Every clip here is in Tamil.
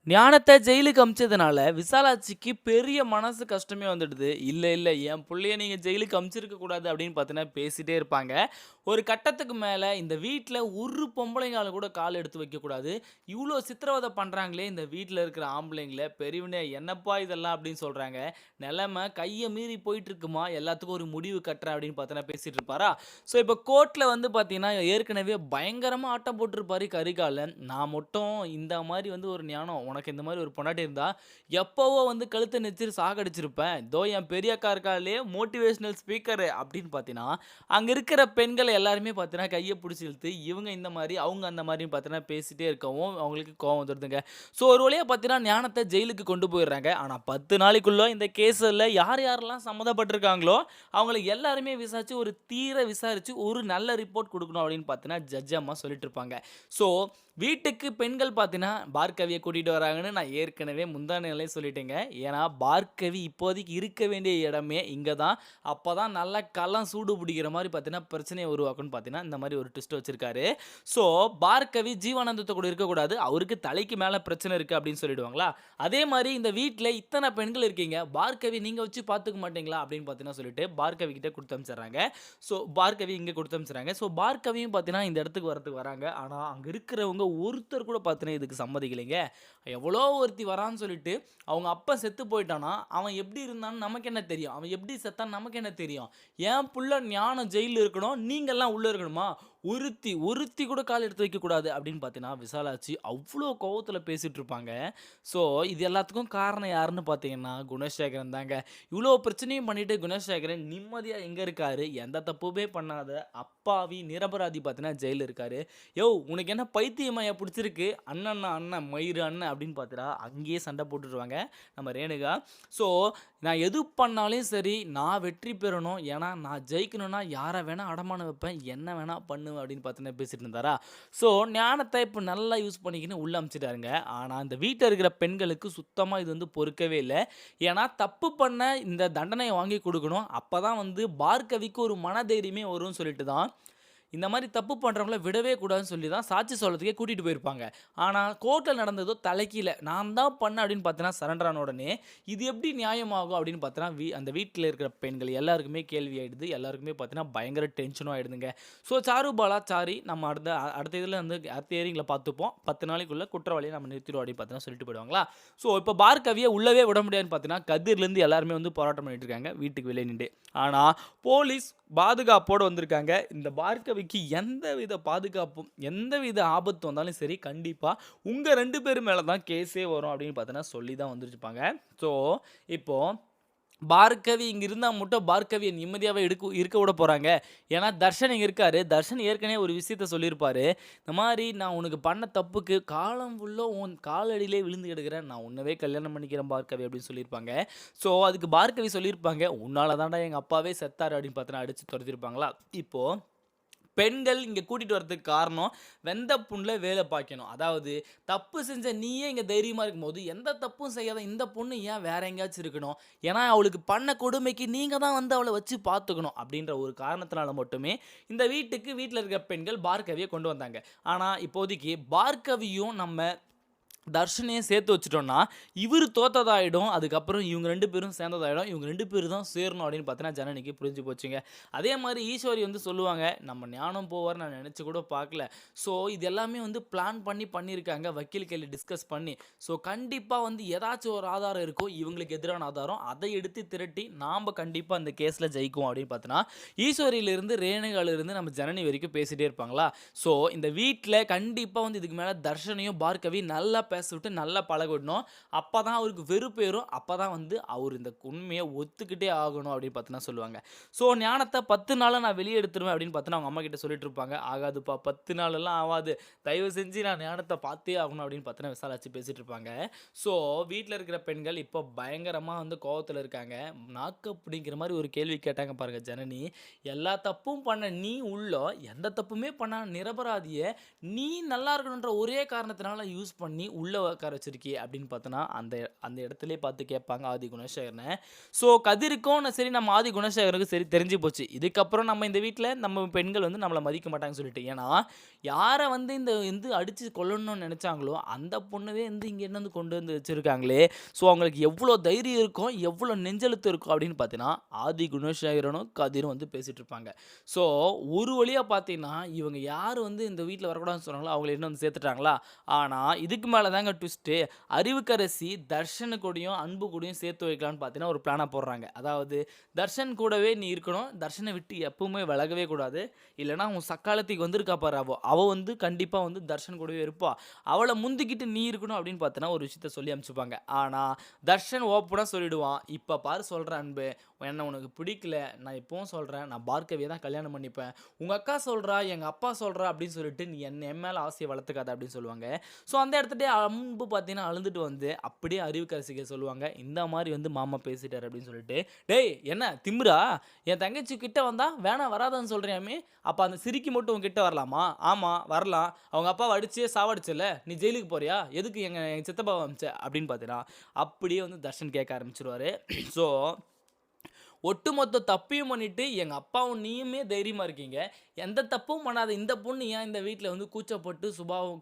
ஞானத்த ஜெயிலுக்கு அமிச்சதுனால, விசாலாட்சிக்கு பெரிய மனசு கஷ்டமே வந்துடுது. இல்ல என் புள்ளைய நீங்க ஜெயிலுக்கு அனுப்பிச்சிருக்க கூடாது அப்படின்னு பார்த்தீங்கன்னா, பேசிட்டே இருப்பாங்க. ஒரு கட்டத்துக்கு மேல இந்த வீட்ல ஒரு பொம்பளைங்கால கூட கால் எடுத்து வைக்கக்கூடாது. இவ்ளோ சித்திரவதை பண்றாங்களே இந்த வீட்ல இருக்கிற ஆம்பளைங்கள, பெரியவனே என்னப்பா இதெல்லாம் அப்படின்னு சொல்றாங்க. நெலைம கைய மீறி போயிட்டுருக்குமா, எல்லாத்துக்கும் ஒரு முடிவு கட்டுறேன் அப்படின்னு பார்த்தீங்கன்னா பேசிட்டு இருப்பாரா? ஸோ இப்போ கோர்ட்ல வந்து பார்த்தீங்கன்னா, ஏற்கனவே பயங்கரமா ஆட்டம் போட்டுருப்பாரு கரிகாலன். நான் மட்டும் இந்த மாரி வந்து ஒரு ஞானம் உனக்கு இந்த மாரி ஒரு பொண்டாட்டி இருந்தா, எப்பவோ வந்து கழுத்த நெரிச்சு சாகடிச்சிருப்பேன். இதோ என் பெரிய அக்கா இருக்காளே மோட்டிவேஷனல் ஸ்பீக்கரு அப்படின்னு பார்த்தீங்கன்னா, அங்க இருக்கிற பெண்கள் எல்லாருமே பார்த்தீங்கன்னா, கைய புடிச்சு இழுத்து, இவங்க இந்த மாரி, அவங்க அந்த மாரின்னு பார்த்தீங்கன்னா பேசிட்டே இருக்கவும், அவங்களுக்கு கோவம் வந்துருதுங்க. ஸோ ஒரு வழியா பார்த்தீங்கன்னா, ஞானத்த ஜெயிலுக்கு கொண்டு போயிடுறாங்க. ஆனா 10 நாளைக்குள்ள இந்த கேஸ்ல யார் யாரெல்லாம் சம்மந்தப்பட்டிருக்காங்களோ, அவங்கள எல்லாருமே விசாரிச்சு ஒரு தீர விசாரிச்சு ஒரு நல்ல ரிப்போர்ட் குடுக்கணும் அப்படின்னு பார்த்தீங்கன்னா, ஜட்ஜ் அம்மா சொல்லிட்டு இருப்பாங்க. ஸோ வீட்டுக்கு பெண்கள் பார்த்தீங்கன்னா, பார்கவிய கூட்டிட்டு வராங்கன்னு நான் ஏற்கனவே முந்தா நாளே சொல்லிட்டேங்க. ஏன்னா, பார்கவி இப்போதைக்கு இருக்க வேண்டிய இடமே இங்க தான். அப்பதான் நல்லா களம் சூடு பிடிக்கிற மாரி பார்த்தீங்கன்னா, பிரச்சனைய உருவாக்கும்ன்னு பார்த்தீங்கன்னா, இந்த மாரி ஒரு ட்விஸ்ட் வச்சிருக்காரு. ஸோ பார்கவி ஜீவானந்தத்த கூட இருக்கக்கூடாது. அவருக்கு தலைக்கு மேல பிரச்சனை இருக்கு அப்படின்னு சொல்லிடுவாங்களா? அதே மாரி இந்த வீட்ல இத்தன பெண்கள் இருக்கீங்க. பார்கவி நீங்க வச்சு பார்த்துக்க மாட்டீங்களா? அப்படின்னு பார்த்தீங்கன்னா சொல்லிட்டு, பார்கவி கிட்ட குடுத்து அனுப்பிச்சுடுறாங்க. ஸோ பார்கவி இங்க குடுத்து அனுப்பிச்சுடுறாங்க. ஸோ பார்கவியும் பார்த்தீங்கன்னா, இந்த இடத்துக்கு வரதுக்கு வராங்க. ஆனா, அங்க இருக்கிறவங்க ஒருத்தர் கூட பார்த்தீங்கன்னா, இதுக்கு சம்மதிக்கலைங்க. எவ்வளோ ஒருத்தி வரான்னு சொல்லிட்டு, அவங்க அப்பன் செத்து போயிட்டானா, அவன் எப்படி இருந்தான்னு நமக்கு என்ன தெரியும்? அவன் எப்படி செத்தான்னு நமக்கு என்ன தெரியும்? என் புள்ள ஞானம் ஜெயில்ல இருக்கணும். நீங்கலாம் உள்ள இருக்கணுமா? ஒருத்தி கூட கால் எடுத்து வைக்கக்கூடாது அப்படின்னு பார்த்தீங்கன்னா, விசாலாட்சி அவ்ளோ கோவத்துல பேசிட்டு இருப்பாங்க. ஸோ இது எல்லாத்துக்கும் காரணம் யாருன்னு பார்த்தீங்கன்னா, குணசேகரன் தாங்க. இவ்ளோ பிரச்சனையும் பண்ணிட்டு குணசேகரன் நிம்மதியா எங்க இருக்காரு? எந்த தப்புமே பண்ணாத அப்பாவி நிரபராதி பார்த்தீங்கன்னா, ஜெயில்ல இருக்காரு. யோவ்! உனக்கு என்ன பைத்தியமாய்யா புடிச்சிருக்கு? அண்ணன்னா அண்ணன், மயிரு அண்ணன் அப்படின்னு பார்த்துட்டா, அங்கேயே சண்டை போட்டுருவாங்க நம்ம ரேணுகா. ஸோ நான் எது பண்ணாலும் சரி, நான் வெற்றி பெறணும். ஏன்னா, நான் ஜெயிக்கணும்னா யார வேணா அடமானம் வைப்பேன். என்ன வேணா பண்ணுவேன் அப்படின்னு பார்த்தீங்கன்னா பேசிட்டு இருந்தாரா? ஸோ ஞானத்த இப்ப நல்லா யூஸ் பண்ணிக்கின்னு உள்ள அனுப்பிச்சுட்டாருங்க. ஆனா, இந்த வீட்ல இருக்கிற பெண்களுக்கு சுத்தமா இது வந்து பொறுக்கவே இல்ல. ஏன்னா, தப்பு பண்ண இந்த தண்டனைய வாங்கி குடுக்கணும். அப்பதான் வந்து பார்கவிக்கு ஒரு மனதைரியமே வரும்னு சொல்லிட்டு தான் இந்த மாரி தப்பு பண்றவங்கள விடவே கூடாதுன்னு சொல்லி தான் சாட்சி சொல்றதுக்கே கூட்டிட்டு போயிருப்பாங்க. ஆனா, கோர்ட்ல நடந்ததோ தலைகீழ. நான் தான் பண்ணேன் அப்படின்னு பார்த்தீங்கன்னா, சரண்டர் ஆன உடனே, இது எப்படி நியாயமாகும் அப்படின்னு பார்த்தீங்கன்னா, அந்த வீட்ல இருக்கிற பெண்கள் எல்லாருக்குமே கேள்வி ஆயிடுது. எல்லாருக்குமே பார்த்தீங்கன்னா, பயங்கர டென்ஷனும் ஆயிடுதுங்க. ஸோ சாருபாலா, சாரி நம்ம அடுத்த இதுல வந்து அடுத்த ஹியரிங்ல பார்த்துப்போம். 10 நாளைக்குள்ள குற்றவாளிய நம்ம நிறுத்திருவோம் அப்படின்னு பார்த்தீங்கன்னா சொல்லிட்டு போயிடுவாங்களா? ஸோ இப்ப பார்கவிய உள்ளவே விட முடியாதுன்னு பார்த்தீங்கன்னா, கதிர்லேருந்து எல்லாருமே வந்து போராட்டம் பண்ணிட்டு இருக்காங்க. வீட்டுக்கு வெளிய நின்டு. ஆனா, போலீஸ் பாதுகாப்போட வந்திருக்காங்க. இந்த பார்கவிக்கு எந்தவித பாதுகாப்பும், எந்தவித ஆபத்து வந்தாலும் சரி, கண்டிப்பா உங்க 2 பேர் மேல தான் கேஸே வரும் அப்படின்னு பார்த்தீங்கன்னா, சொல்லி தான் வந்திருப்பாங்க. ஸோ, இப்போ பார்கவி இங்க இருந்தா மட்டும் பார்கவிய நிம்மதியாவே இருக்க விட போறாங்க. ஏன்னா, தர்ஷன் இங்க இருக்காரு. தர்ஷன் ஏற்கனவே ஒரு விஷயத்த சொல்லியிருப்பாரு. இந்த மாரி நான் உனக்கு பண்ண தப்புக்கு காலம் ஃபுல்லா உன் காலடியிலே விழுந்து கிடக்கிறேன். நான் உன்னவே கல்யாணம் பண்ணிக்கிறேன் பார்கவி அப்படின்னு சொல்லியிருப்பாங்க. ஸோ, அதுக்கு பார்கவி சொல்லியிருப்பாங்க. உன்னால தான்டா எங்க அப்பாவே செத்தாரு அப்படின்னு பார்த்தீங்கன்னா அடிச்சு தொரத்திருப்பாங்களா? இப்போ பெண்கள் இங்க கூட்டிட்டு வரதுக்கு காரணம், வெந்த புண்ல வேல பாய்க்கணும். அதாவது தப்பு செஞ்ச நீயே இங்க தைரியமா இருக்கும்போது, எந்த தப்பும் செய்யாத இந்த பொண்ணு ஏன் வேற எங்கேயாச்சும் இருக்கணும்? ஏன்னா, அவளுக்கு பண்ண கொடுமைக்கு நீங்க தான் வந்து அவள வச்சு பார்த்துக்கணும். அப்படின்ற ஒரு காரணத்தினால மட்டுமே, இந்த வீட்ல இருக்க பெண்கள் பார்கவிய கொண்டு வந்தாங்க. ஆனா, இப்போதைக்கு பார்கவியும் நம்ம தர்ஷனையும் சேர்த்து வச்சுட்டோம்னா, இவரு தோத்ததாயிடும். அதுக்கப்புறம் இவங்க 2 பேரும் சேர்ந்ததாயிடும். இவங்க 2 பேரும் தான் சேரணும் அப்படின்னு பார்த்தீங்கன்னா, ஜனனிக்கு புரிஞ்சு போச்சுங்க. அதே மாரி ஈஸ்வரி வந்து சொல்லுவாங்க, "நம்ம ஞானம் போவார்ன்னு நான் நெனச்சு கூட பார்க்கல." ஸோ இது எல்லாமே வந்து பிளான் பண்ணி பண்ணியிருக்காங்க. வக்கீல் கையில டிஸ்கஸ் பண்ணி. ஸோ கண்டிப்பா வந்து ஏதாச்சும் ஒரு ஆதாரம் இருக்கும். இவங்களுக்கு எதிரான ஆதாரம். அதை எடுத்து திரட்டி நாம கண்டிப்பா இந்த கேஸ்ல ஜெயிக்குவோம் அப்படின்னு பார்த்தோன்னா, ஈஸ்வரியிலிருந்து ரேணுகாலிருந்து நம்ம ஜனனி வரைக்கும் பேசிட்டே இருப்பாங்களா? ஸோ இந்த வீட்ல கண்டிப்பா வந்து இதுக்கு மேல தர்ஷனையும், பார்கவி நல்லா பேச விட்டு நல்லா பழக விடணும். அப்பதான் அவருக்கு வெறுப்பு ஏறும். அப்பதான் வந்து அவரு இந்த உண்மைய ஒத்துக்கிட்டே ஆகணும் அப்படின்னு பார்த்தீங்கன்னா சொல்லுவாங்க. ஸோ ஞானத்த 10 நாள்ல நான் வெளிய எடுத்துருவேன் அப்படின்னு பார்த்தீங்கன்னா, அவங்க அம்மா கிட்ட சொல்லிட்டு இருப்பாங்க. ஆகாதுப்பா 10 நாளெல்லாம் ஆவாது. தயவு செஞ்சு நான் ஞானத்த பார்த்தே ஆகணும் அப்படின்னு பார்த்தீங்கன்னா விசாலாட்சி பேசிட்டு இருப்பாங்க. ஸோ வீட்ல இருக்கிற பெண்கள் இப்போ பயங்கரமா வந்து கோவத்துல இருக்காங்க. நாக்கு அப்படிங்கிற மாரி ஒரு கேள்வி கேட்டாங்க பாருங்க ஜனனி. எல்லா தப்பும் பண்ண நீ எந்த தப்புமே பண்ணாத நிரபராதிய நீ நல்லா இருக்கணுன்ற ஒரே காரணத்தினால யூஸ் பண்ணி உள்ளே உட்கார வச்சிருக்கியே அப்படின்னு பார்த்தோன்னா அந்த அந்த இடத்துலயே பார்த்து கேட்பாங்க ஆதி குணசேகரனை. ஸோ கதிருக்கும் சரி நம்ம ஆதி குணசேகருக்கும் சரி தெரிஞ்சு போச்சு, இதுக்கப்புறம் நம்ம இந்த வீட்டில் நம்ம பெண்கள் வந்து நம்மளை மதிக்க மாட்டாங்கன்னு சொல்லிட்டு. ஏன்னா யாரை வந்து இந்த அடித்து கொல்லணும்னு நினச்சாங்களோ அந்த பொண்ணவே வந்து இங்கே என்ன வந்து கொண்டு வந்து வச்சுருக்காங்களே. ஸோ அவங்களுக்கு எவ்வளோ தைரியம் இருக்கும், எவ்வளோ நெஞ்செழுத்து இருக்கும் அப்படின்னு பார்த்தீங்கன்னா ஆதி குணசேகரனும் கதிரும் வந்து பேசிகிட்டு இருப்பாங்க. ஸோ ஒரு வழியாக பார்த்தீங்கன்னா இவங்க யார் வந்து இந்த வீட்டில் வரக்கூடாதுன்னு சொன்னாங்களோ அவங்கள என்ன வந்து சேர்த்துட்டாங்களா. ஆனால் இதுக்கு மேலே தாங்க ட்விஸ்ட்டு. அறிவுக்கரசி தர்ஷனு கூடயும் அன்பு கூடயும் சேர்த்து வைக்கலான்னு பார்த்தீங்கன்னா ஒரு பிளானாக போடுறாங்க. அதாவது தர்ஷன் கூடவே நீ இருக்கணும், தர்ஷனை விட்டு எப்பவுமே விலகவே கூடாது, இல்லைனா அவன் சக்காலத்துக்கு வந்திருக்கா பாரு அவள் வந்து கண்டிப்பாக வந்து தர்ஷன் கூடவே இருப்பா, அவளை முந்திக்கிட்டு நீ இருக்கணும் அப்படின்னு பார்த்தோன்னா ஒரு விஷயத்த சொல்லி அனுப்பிச்சுப்பாங்க. ஆனால் தர்ஷன் ஓப்பனாக சொல்லிடுவான், இப்போ பாரு சொல்கிறேன் அன்பு, என்ன உனக்கு பிடிக்கல, நான் இப்போவும் சொல்கிறேன், நான் பார்கவியை தான் கல்யாணம் பண்ணிப்பேன், உங்கள் அக்கா சொல்கிறா எங்கள் அப்பா சொல்கிறா அப்படின்னு சொல்லிட்டு நீ என் மேலே ஆசையை வளர்த்துக்காத அப்படின்னு சொல்லுவாங்க. ஸோ அந்த இடத்துட்டே அன்பு பார்த்தீங்கன்னா அழுந்துட்டு வந்து அப்படியே அறிவுக்கரசிக்க சொல்லுவாங்க, இந்த மாதிரி வந்து மாமா பேசிட்டார் அப்படின்னு சொல்லிட்டு. டேய் என்ன திமிரா, என் தங்கச்சி கிட்ட வந்தா வேணாம் வராதான்னு சொல்றியாமே, அப்போ அந்த சிரிக்கி மட்டும் உங்ககிட்ட வரலாமா? ஆமாம் வரலாம், அவங்க அப்பாவை அடிச்சே சாவடிச்சல, நீ ஜெயிலுக்கு போறியா, எதுக்கு எங்கள் சித்தப்பாவை அமிச்ச அப்படின்னு பார்த்தீங்கன்னா அப்படியே வந்து தர்ஷன் கேட்க ஆரம்பிச்சிருவாரு. ஸோ ஒட்டுமொத்த தப்பையும் பண்ணிட்டு எங்கள் அப்பாவும் நீயுமே தைரியமாக இருக்கீங்க, எந்த தப்பும் பண்ணாத இந்த பொண்ணு ஏன் இந்த வீட்டில் வந்து கூச்சப்பட்டு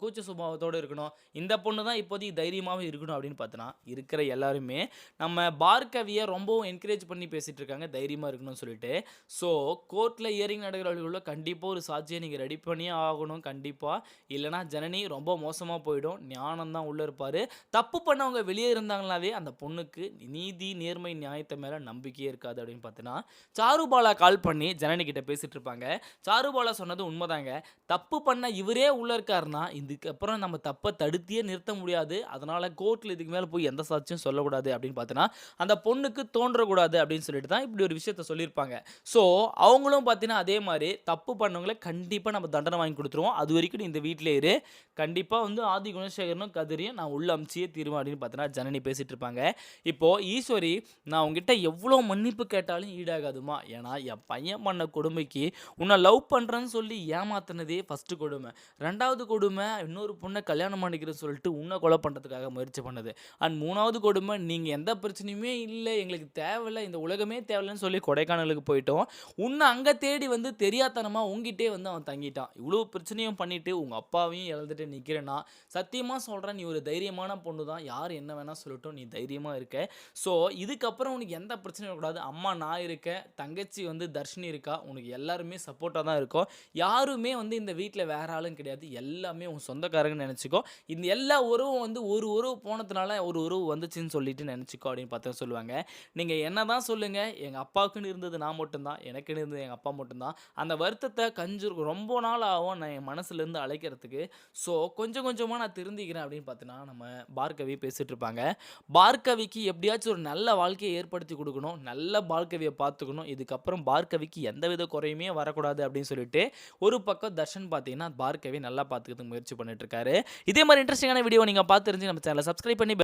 கூச்ச சுபாவத்தோடு இருக்கணும், இந்த பொண்ணு தான் இப்போதைக்கு தைரியமாகவே இருக்கணும் அப்படின்னு பார்த்தோன்னா இருக்கிற எல்லாருமே நம்ம பார்கவியை ரொம்பவும் என்கரேஜ் பண்ணி பேசிகிட்டு இருக்காங்க தைரியமாக இருக்கணும்னு சொல்லிட்டு. ஸோ கோர்ட்டில் இயரிங் நடக்கிறவர்களுக்குள்ள கண்டிப்பாக ஒரு சாட்சியை நீங்கள் ரெடி பண்ணியே ஆகணும் கண்டிப்பாக, இல்லைனா ஜனனி ரொம்ப மோசமாக போயிடும், ஞானம் தான் உள்ளே இருப்பார், தப்பு பண்ணவங்க வெளியே இருந்தாங்கனாவே அந்த பொண்ணுக்கு நீதி நேர்மை நியாயத்தை மேலே நம்பிக்கையே இருக்காது அப்படின்னு பார்த்தீங்கன்னா சாருபாலா கால் பண்ணி ஜனனி கிட்ட பேசிட்டு இருப்பாங்க. சாருபாலா சொன்னது உண்மைதாங்க, தப்பு பண்ண இவரே உள்ள இருக்காருன்னா இதுக்கப்புறம் நம்ம தப்பை தடுத்தியே நிறுத்த முடியாது, அதனால கோர்ட்டில் இதுக்கு மேலே போய் எந்த சாட்சியும் சொல்லக்கூடாது அப்படின்னு பார்த்தீங்கன்னா அந்த பொண்ணுக்கு தோன்றக்கூடாது அப்படின்னு சொல்லிட்டு தான் இப்படி ஒரு விஷயத்த சொல்லியிருப்பாங்க. ஸோ அவங்களும் பார்த்தீங்கன்னா அதே மாதிரி தப்பு பண்ணவங்களை கண்டிப்பாக நம்ம தண்டனை வாங்கி கொடுத்துருவோம், அது வரைக்கும் நீ இந்த வீட்டிலே இரு, கண்டிப்பாக வந்து ஆதி குணசேகரனும் கதிரியும் நான் உள்ள அமிச்சியே தீருவேன் அப்படின்னு பார்த்தீங்கன்னா ஜனனி பேசிட்டு இருப்பாங்க. இப்போது ஈஸ்வரி, நான் உங்ககிட்ட எவ்வளோ மன்னிப்பு கேட்டாலும் ஈடாகாதுமா, ஏன்னா என் பையன் பண்ண கொடுமைக்கு உன்னை லவ் பண்ணுறேன்னு சொல்லி ஏமாத்தினதே ஃபஸ்ட்டு கொடுமை, ரெண்டாவது கொடுமை இன்னொரு பொண்ணை கல்யாணம் பண்ணிக்கிறேன்னு சொல்லிட்டு உன்னை கொலை பண்ணுறதுக்காக முயற்சி பண்ணது, அண்ட் மூணாவது கொடுமை நீங்கள் எந்த பிரச்சனையுமே இல்லை எங்களுக்கு தேவையில்லை இந்த உலகமே தேவையில்லைன்னு சொல்லி கொடைக்கானலுக்கு போயிட்டோம், உன்னை அங்கே தேடி வந்து தெரியாதனமாக உங்ககிட்டே வந்து அவன் தங்கிட்டான், இவ்வளோ பிரச்சனையும் பண்ணிவிட்டு உங்கள் அப்பாவையும் இழந்துட்டு நிற்கிறேன்னா சத்தியமாக சொல்கிறேன் நீ ஒரு தைரியமான பொண்ணு தான், யார் என்ன வேணால் சொல்லட்டும் நீ தைரியமாக இருக்க. ஸோ இதுக்கப்புறம் உனக்கு எந்த பிரச்சனையும் இருக்கக்கூடாது, அம்மா நான் இருக்கேன், தங்கச்சி வந்து தர்ஷினி இருக்கா, உனக்கு எல்லாருமே சப்போர்ட்டாக தான் இருக்கும், யாருமே வந்து இந்த வீட்டில் வேற ஆளும் கிடையாது, எல்லாமே உன் சொந்தக்காரங்கன்னு நினச்சிக்கோ, இந்த எல்லா உறவும் வந்து ஒரு உறவு போனதுனால ஒரு உறவு வந்துச்சுன்னு சொல்லிட்டு நினச்சிக்கோ அப்படின்னு பார்த்தா சொல்லுவாங்க. நீங்கள் என்ன தான் சொல்லுங்கள், எங்கள் அப்பாவுக்குன்னு இருந்தது நான் மட்டும்தான், எனக்குன்னு இருந்தது எங்கள் அப்பா மட்டும்தான், அந்த வருத்தத்தை ரொம்ப நாள் ஆகும் நான் என் மனசுலேருந்து அழைக்கிறதுக்கு, ஸோ கொஞ்சம் கொஞ்சமாக நான் திருந்திக்கிறேன் அப்படின்னு பார்த்தீங்கன்னா நம்ம பார்கவி பேசிகிட்டு இருப்பாங்க. பார்கவிக்கு எப்படியாச்சும் ஒரு நல்ல வாழ்க்கையை ஏற்படுத்தி கொடுக்கணும், நல்ல பார்கவியை பார்த்துக்கணும், இதுக்கப்புறம் பார்கவிக்கு எந்தவித குறையுமே வரக்கூடாது அப்படின்னு சொல்லிட்டு ஒரு பக்கம் தர்ஷன் பார்த்தீங்கன்னா பார்கவி நல்லா பார்த்துக்கிறதுக்கு முயற்சி பண்ணிட்டு இருக்காரு. இதே மாதிரி இன்ட்ரெஸ்டிங்கான வீடியோ நீங்கள் பார்த்து தெரிஞ்சு நம்ம சேனலை சப்ஸ்கிரைப் பண்ணி